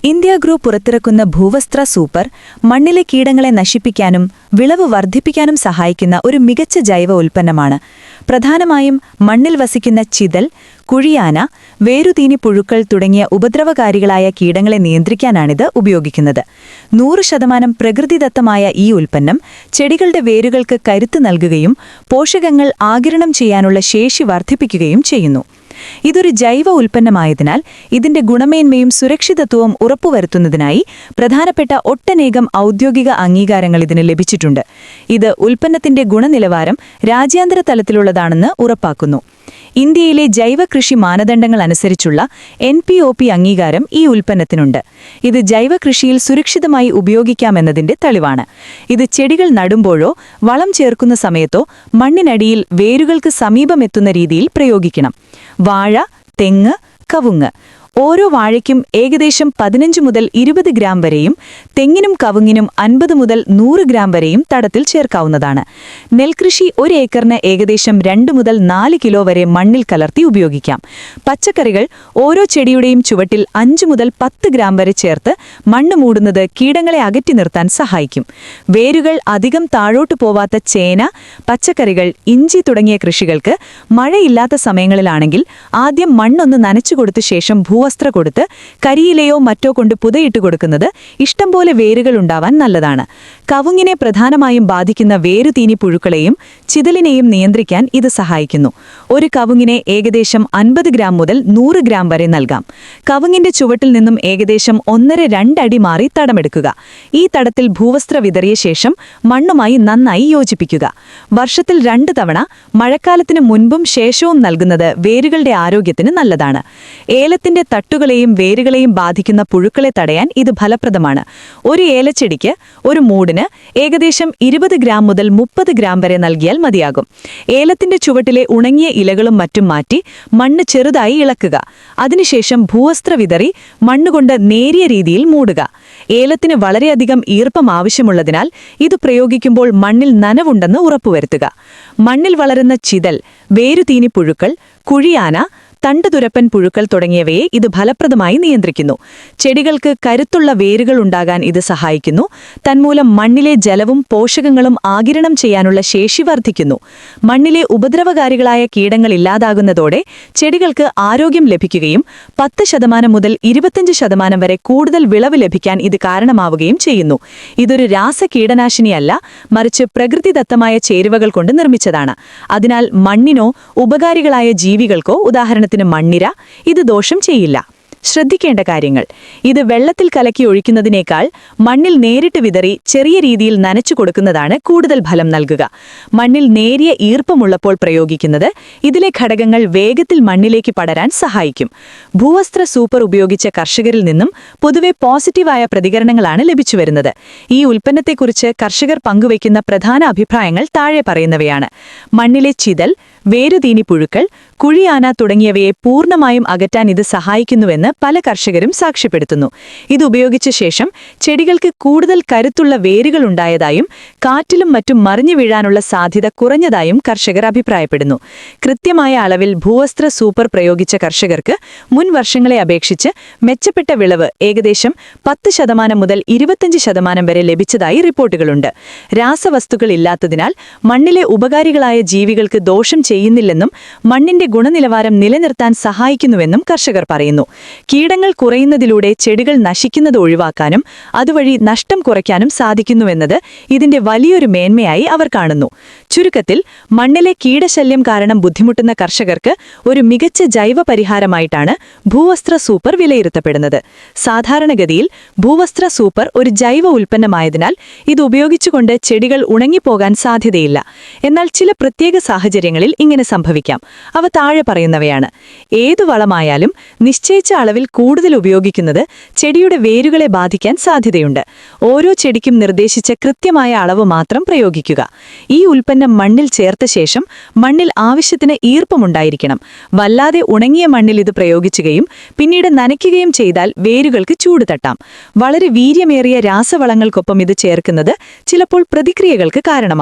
India group പുറത്തിറക്കുന്ന ഭൂവസ്ത്ര super മണ്ണിലെ കീടങ്ങളെ നശിപ്പിക്കാനും വിളവ് വർദ്ധിപ്പിക്കാനും സഹായിക്കുന്ന ഒരു മികച്ച ജൈവ ഉൽപ്പന്നമാണ്. പ്രധാനമായും മണ്ണിൽ വസിക്കുന്ന ചിതൽ, കുഴിയാന, വേരുതീനി പുഴുക്കൾ തുടങ്ങിയ ഉപദ്രവകാരികളായ കീടങ്ങളെ നിയന്ത്രിക്കാനാണിത് ഉപയോഗിക്കുന്നത്. 100% പ്രകൃതിദത്തമായ ഈ ഉൽപ്പന്നം ചെടികളുടെ വേരുകൾക്ക് കരുത്ത് നൽകുകയും പോഷകങ്ങൾ ആഗിരണം ചെയ്യാനുള്ള ശേഷി വർദ്ധിപ്പിക്കുകയും ചെയ്യുന്നു. ഇതൊരു ജൈവ ഉൽപ്പന്നമായതിനാൽ ഇതിന്റെ ഗുണമേന്മയും സുരക്ഷിതത്വവും ഉറപ്പുവരുത്തുന്നതിനായി പ്രധാനപ്പെട്ട ഒട്ടനേകം ഔദ്യോഗിക അംഗീകാരങ്ങൾ ഇതിന് ലഭിച്ചിട്ടുണ്ട്. ഇത് ഉൽപ്പന്നത്തിന്റെ ഗുണനിലവാരം രാജ്യാന്തര തലത്തിലുള്ളതാണെന്ന് ഉറപ്പാക്കുന്നു. ഇന്ത്യയിലെ ജൈവകൃഷി മാനദണ്ഡങ്ങൾ അനുസരിച്ചുള്ള NPOP അംഗീകാരം ഈ ഉൽപ്പന്നത്തിനുണ്ട്. ഇത് ജൈവകൃഷിയിൽ സുരക്ഷിതമായി ഉപയോഗിക്കാമെന്നതിന്റെ തെളിവാണ്. ഇത് ചെടികൾ നടുമ്പോഴോ വളം ചേർക്കുന്ന സമയത്തോ മണ്ണിനടിയിൽ വേരുകൾക്ക് സമീപമെത്തുന്ന രീതിയിൽ പ്രയോഗിക്കണം. വാഴ, തെങ്ങ്, കവുങ്ങ് ഓരോ വാഴയ്ക്കും ഏകദേശം 15 മുതൽ 20 ഗ്രാം വരെയും തെങ്ങിനും കവുങ്ങിനും 50 മുതൽ 100 ഗ്രാം വരെയും തടത്തിൽ ചേർക്കാവുന്നതാണ്. നെൽകൃഷി 1 ഏക്കറിന് ഏകദേശം 2 മുതൽ 4 കിലോ വരെ മണ്ണിൽ കലർത്തി ഉപയോഗിക്കാം. പച്ചക്കറികൾ ഓരോ ചെടിയുടെയും ചുവട്ടിൽ 5 മുതൽ 10 ഗ്രാം വരെ ചേർത്ത് മണ്ണ് മൂടുന്നത് കീടങ്ങളെ അകറ്റി നിർത്താൻ സഹായിക്കും. വേരുകൾ അധികം താഴോട്ടു പോവാത്ത ചേന, പച്ചക്കറികൾ, ഇഞ്ചി തുടങ്ങിയ കൃഷികൾക്ക് മഴയില്ലാത്ത സമയങ്ങളിലാണെങ്കിൽ ആദ്യം മണ്ണൊന്ന് നനച്ചുകൊടുത്ത ശേഷം ഭൂവസ്ത്ര കൊടുത്ത് കരിയിലയോ മറ്റോ കൊണ്ട് പുതയിട്ട് കൊടുക്കുന്നത് ഇഷ്ടംപോലെ വേരുകൾ ഉണ്ടാവാൻ നല്ലതാണ്. കവുങ്ങിനെ പ്രധാനമായും ബാധിക്കുന്ന വേരുതീനി പുഴുക്കളെയും ചിതലിനെയും നിയന്ത്രിക്കാൻ ഇത് സഹായിക്കുന്നു. ഒരു കവുങ്ങിനെ ഏകദേശം 50 ഗ്രാം മുതൽ 100 ഗ്രാം വരെ നൽകാം. കവുങ്ങിന്റെ ചുവട്ടിൽ നിന്നും ഏകദേശം 1.5-2 അടി മാറി തടമെടുക്കുക. ഈ തടത്തിൽ ഭൂവസ്ത്ര വിതറിയ ശേഷം മണ്ണുമായി നന്നായി യോജിപ്പിക്കുക. വർഷത്തിൽ 2 തവണ മഴക്കാലത്തിന് മുൻപും ശേഷവും നൽകുന്നത് വേരുകളുടെ ആരോഗ്യത്തിന് നല്ലതാണ്. ഏലത്തിന്റെ തട്ടുകളെയും വേരുകളെയും ബാധിക്കുന്ന പുഴുക്കളെ തടയാൻ ഇത് ഫലപ്രദമാണ്. ഒരു ഏലച്ചെടിക്ക് ഒരു മൂടിന് ഏകദേശം 20 ഗ്രാം മുതൽ 30 ഗ്രാം വരെ നൽകിയാൽ മതിയാകും. ഏലത്തിന്റെ ചുവട്ടിലെ ഉണങ്ങിയ ഇലകളും മറ്റും മാറ്റി മണ്ണ് ചെറുതായി ഇളക്കുക. അതിനുശേഷം ഭൂവസ്ത്ര വിതറി മണ്ണുകൊണ്ട് നേരിയ രീതിയിൽ മൂടുക. ഏലത്തിന് വളരെയധികം ഈർപ്പം ആവശ്യമുള്ളതിനാൽ ഇത് പ്രയോഗിക്കുമ്പോൾ മണ്ണിൽ നനവുണ്ടെന്ന് ഉറപ്പുവരുത്തുക. മണ്ണിൽ വളരുന്ന ചിതൽ, വേരുതീനി പുഴുക്കൾ, കുഴിയാന, തണ്ടുതുരപ്പൻ പുഴുക്കൾ തുടങ്ങിയവയെ ഇത് ഫലപ്രദമായി നിയന്ത്രിക്കുന്നു. ചെടികൾക്ക് കരുത്തുള്ള വേരുകൾ ഉണ്ടാകാൻ ഇത് സഹായിക്കുന്നു. തന്മൂലം മണ്ണിലെ ജലവും പോഷകങ്ങളും ആഗിരണം ചെയ്യാനുള്ള ശേഷി വർദ്ധിക്കുന്നു. മണ്ണിലെ ഉപദ്രവകാരികളായ കീടങ്ങൾ ഇല്ലാതാകുന്നതോടെ ചെടികൾക്ക് ആരോഗ്യം ലഭിക്കുകയും 10% മുതൽ 25% വരെ കൂടുതൽ വിളവ് ലഭിക്കാൻ ഇത് കാരണമാവുകയും ചെയ്യുന്നു. ഇതൊരു രാസകീടനാശിനിയല്ല, മറിച്ച് പ്രകൃതിദത്തമായ ചേരുവകൾ കൊണ്ട് നിർമ്മിച്ചതാണ്. അതിനാൽ മണ്ണിനോ ഉപകാരികളായ ജീവികൾക്കോ, ഉദാഹരണത്തിന് മണ്ണിര, ഇത് ദോഷം ചെയ്യില്ല. ശ്രദ്ധിക്കേണ്ട കാര്യങ്ങൾ: ഇത് വെള്ളത്തിൽ കലക്കി ഒഴിക്കുന്നതിനേക്കാൾ മണ്ണിൽ നേരിട്ട് വിതറി ചെറിയ രീതിയിൽ നനച്ചു കൊടുക്കുന്നതാണ് കൂടുതൽ ഫലം നൽകുക. മണ്ണിൽ നേരിയ ഈർപ്പമുള്ളപ്പോൾ പ്രയോഗിക്കുന്നത് ഇതിലെ ഘടകങ്ങൾ വേഗത്തിൽ മണ്ണിലേക്ക് പടരാൻ സഹായിക്കും. ഭൂവസ്ത്ര സൂപ്പർ ഉപയോഗിച്ച കർഷകരിൽ നിന്നും പൊതുവെ പോസിറ്റീവായ പ്രതികരണങ്ങളാണ് ലഭിച്ചുവരുന്നത്. ഈ ഉൽപ്പന്നത്തെക്കുറിച്ച് കർഷകർ പങ്കുവയ്ക്കുന്ന പ്രധാന അഭിപ്രായങ്ങൾ താഴെ പറയുന്നവയാണ്. മണ്ണിലെ ചിതൽ, വേരുതീനി പുഴുക്കൾ, കുഴിയാന തുടങ്ങിയവയെ പൂർണ്ണമായും അകറ്റാൻ ഇത് സഹായിക്കുന്നുവെന്ന് പല കർഷകരും സാക്ഷ്യപ്പെടുത്തുന്നു. ഇത് ഉപയോഗിച്ച ശേഷം ചെടികൾക്ക് കൂടുതൽ കരുത്തുള്ള വേരുകൾ ഉണ്ടായതായും കാറ്റിലും മറ്റും മറിഞ്ഞു വീഴാനുള്ള സാധ്യത കുറഞ്ഞതായും കർഷകർ അഭിപ്രായപ്പെടുന്നു. കൃത്യമായ അളവിൽ ഭൂവസ്ത്ര സൂപ്പർ പ്രയോഗിച്ച കർഷകർക്ക് മുൻ വർഷങ്ങളെ അപേക്ഷിച്ച് മെച്ചപ്പെട്ട വിളവ് ഏകദേശം 10% മുതൽ 25% വരെ ലഭിച്ചതായി റിപ്പോർട്ടുകളുണ്ട്. രാസവസ്തുക്കൾ ഇല്ലാത്തതിനാൽ മണ്ണിലെ ഉപകാരികളായ ജീവികൾക്ക് ദോഷം ചെയ്യുന്നില്ലെന്നും മണ്ണിന്റെ ഗുണനിലവാരം നിലനിർത്താൻ സഹായിക്കുന്നുവെന്നും കർഷകർ പറയുന്നു. കീടങ്ങൾ കുറയുന്നതിലൂടെ ചെടികൾ നശിക്കുന്നത് ഒഴിവാക്കാനും അതുവഴി നഷ്ടം കുറയ്ക്കാനും സാധിക്കുന്നുവെന്നത് ഇതിന്റെ വലിയൊരു മേന്മയായി അവർ കാണുന്നു. ചുരുക്കത്തിൽ, മണ്ണിലെ കീടശല്യം കാരണം ബുദ്ധിമുട്ടുന്ന കർഷകർക്ക് ഒരു മികച്ച ജൈവ പരിഹാരമായിട്ടാണ് ഭൂവസ്ത്ര സൂപ്പർ വിലയിരുത്തപ്പെടുന്നത്. സാധാരണഗതിയിൽ ഭൂവസ്ത്ര സൂപ്പർ ഒരു ജൈവ ഉൽപ്പന്നമായതിനാൽ ഇത് ഉപയോഗിച്ചുകൊണ്ട് ചെടികൾ ഉണങ്ങിപ്പോകാൻ സാധ്യതയില്ല. എന്നാൽ ചില പ്രത്യേക സാഹചര്യങ്ങളിൽ ഇങ്ങനെ സംഭവിക്കാം. അവ താഴെ പറയുന്നവയാണ്. ഏതു വളമായാലും നിശ്ചയിച്ച അളവിൽ കൂടുതൽ ഉപയോഗിക്കുന്നത് ചെടിയുടെ വേരുകളെ ബാധിക്കാൻ സാധ്യതയുണ്ട്. ഓരോ ചെടിക്കും നിർദ്ദേശിച്ച കൃത്യമായ അളവ് മാത്രം പ്രയോഗിക്കുക. ഈ ഉൽപ്പന്നം മണ്ണിൽ ചേർത്ത ശേഷം മണ്ണിൽ ആവശ്യത്തിന് ഈർപ്പമുണ്ടായിരിക്കണം. വല്ലാതെ ഉണങ്ങിയ മണ്ണിൽ ഇത് പ്രയോഗിക്കുകയും പിന്നീട് നനയ്ക്കുകയും ചെയ്താൽ വേരുകൾക്ക് ചൂട് തട്ടാം. വളരെ വീര്യമേറിയ രാസവളങ്ങൾക്കൊപ്പം ഇത് ചേർക്കുന്നത് ചിലപ്പോൾ പ്രതിക്രിയകൾക്ക് കാരണമാകാം.